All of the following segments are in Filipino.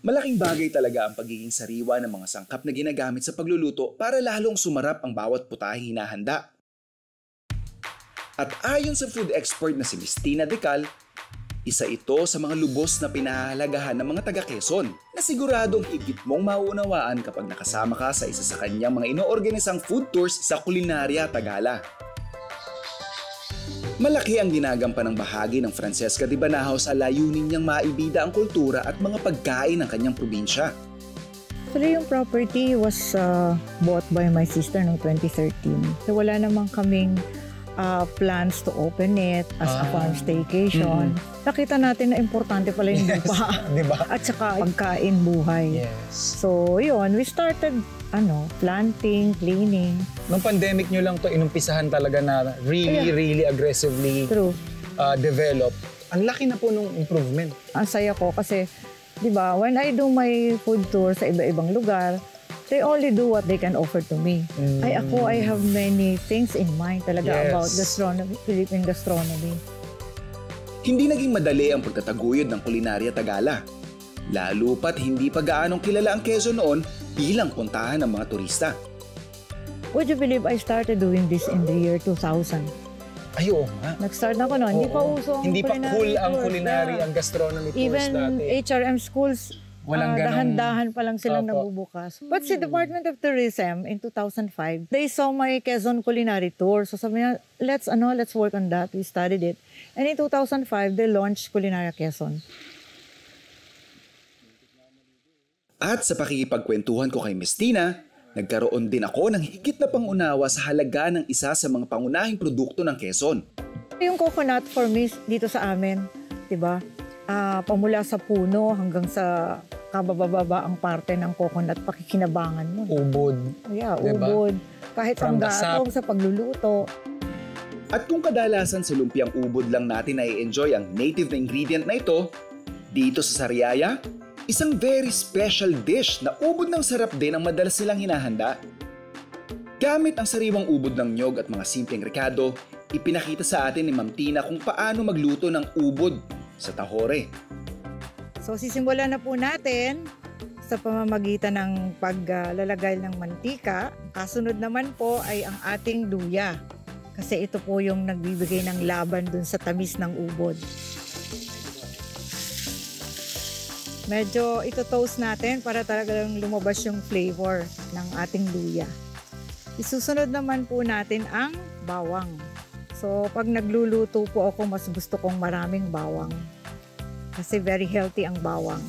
Malaking bagay talaga ang pagiging sariwa ng mga sangkap na ginagamit sa pagluluto para lalong sumarap ang bawat putahing hinahanda. At ayon sa food expert na si Miss Tina Decal, isa ito sa mga lubos na pinahahalagahan ng mga taga-Quezon na siguradong higit mong mauunawaan kapag nakasama ka sa isa sa kanyang mga inoorganisang food tours sa Kulinarya Tagala. Malaki ang ginagampan ng bahagi ng Francesca de Banahaw sa layunin niyang maibida ang kultura at mga pagkain ng kanyang probinsya. Actually, yung property was bought by my sister noong 2013. So wala namang kaming plans to open it as a farm staycation. Nakita natin na importante pala yung lupa. Diba? At saka pagkain buhay. Yes. So yun, we started planting, cleaning. Nung pandemic nyo lang to inumpisahan talaga na really aggressively develop. Ang laki na po nung improvement. Ang saya ko kasi, di ba, when I do my food tour sa iba-ibang lugar, they only do what they can offer to me. I have many things in mind talaga about gastronomy, Philippine gastronomy. Hindi naging madali ang pagtataguyod ng Kulinarya Tagala. Lalo pat hindi pa gaanong kilala ang Quezon noon bilang puntahan ng mga turista. Would you believe I started doing this in the year 2000? Ay, oo nga. Nag-start na ako noon. Hindi pa uso ang hindi pa cool ang culinary, ang gastronomy tours even dati. Even HRM schools, dahan-dahan pa lang silang nabubukas. But si Department of Tourism in 2005, they saw my Quezon culinary tour. So sabi niya, let's work on that. We studied it. And in 2005, they launched Culinaria Quezon. At sa pakikipagkwentuhan ko kay Miss Tina, nagkaroon din ako ng higit na pangunawa sa halaga ng isa sa mga pangunahing produkto ng Quezon. Yung coconut for me dito sa amin, diba? Pamula sa puno hanggang sa kabababa ang parte ng coconut, pakikinabangan mo. Ubod. Yeah, diba? Ubod. Kahit ang gatong sa pagluluto. At kung kadalasan sa lumpiang ubod lang natin na-enjoy ang native na ingredient na ito, dito sa Sariaya, isang very special dish na ubod ng sarap din ang madalas nilang hinahanda. Gamit ang sariwang ubod ng niyog at mga simpleng rekado, ipinakita sa atin ni Ma'am Tina kung paano magluto ng ubod sa tahore. So sisimulan na po natin sa pamamagitan ng paglalagay ng mantika. Kasunod naman po ay ang ating luya. Kasi ito po yung nagbibigay ng laban dun sa tamis ng ubod. Medyo ito-toast natin para talagang lumabas yung flavor ng ating luya. Isusunod naman po natin ang bawang. So pag nagluluto po ako, mas gusto kong maraming bawang. Kasi very healthy ang bawang.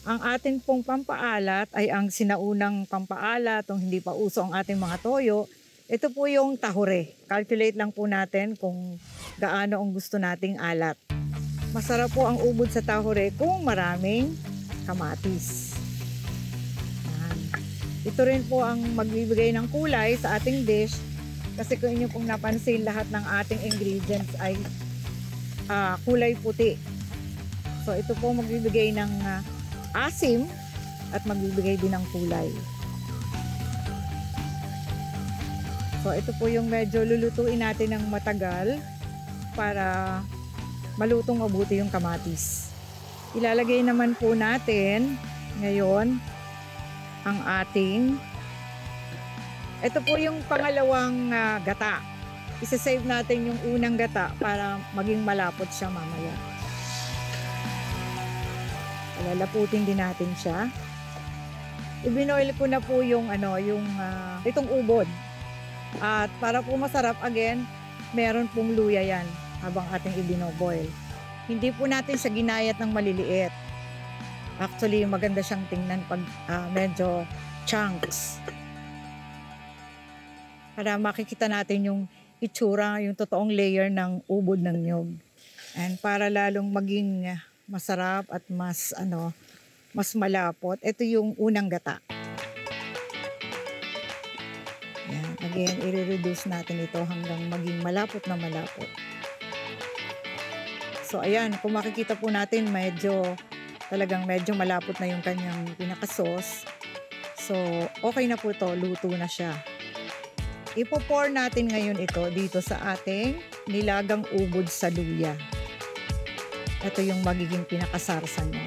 Ang atin pong pampaalat ay ang sinaunang pampaalat, kung hindi pa uso ang ating mga toyo. Ito po yung tahure. Calculate lang po natin kung gaano ang gusto nating alat. Masarap po ang ubod sa tahure kung maraming kamatis. Yan. Ito rin po ang magbibigay ng kulay sa ating dish. Kasi kung inyo pong napansin, lahat ng ating ingredients ay kulay puti. So ito po magbibigay ng asim at magbibigay din ng kulay. So ito po yung medyo lulutuin natin ng matagal para malutong mabuti yung kamatis. Ilalagay naman po natin ngayon ang ating, ito po yung pangalawang gata. Isa-save natin yung unang gata para maging malapot siya mamaya. Lalaputin din natin siya. Ibinoil ko na po yung itong ubod. At para po masarap, again, meron pong luya yan habang ating ibinoboil. Hindi po natin siya ginayat ng maliliit. Actually, maganda siyang tingnan pag medyo chunks. Para makikita natin yung itsura, yung totoong layer ng ubod ng niyog. And para lalong maging masarap at mas malapot, ito yung unang gata. Yan. Again, i-reduce natin ito hanggang maging malapot na malapot. So ayan, kung makikita po natin, talagang medyo malapot na yung kanyang pinaka-sauce. So okay na po ito, luto na siya. Ipo-pour natin ngayon ito dito sa ating nilagang ubod sa luya. Ito yung magiging pinakasarsa niya.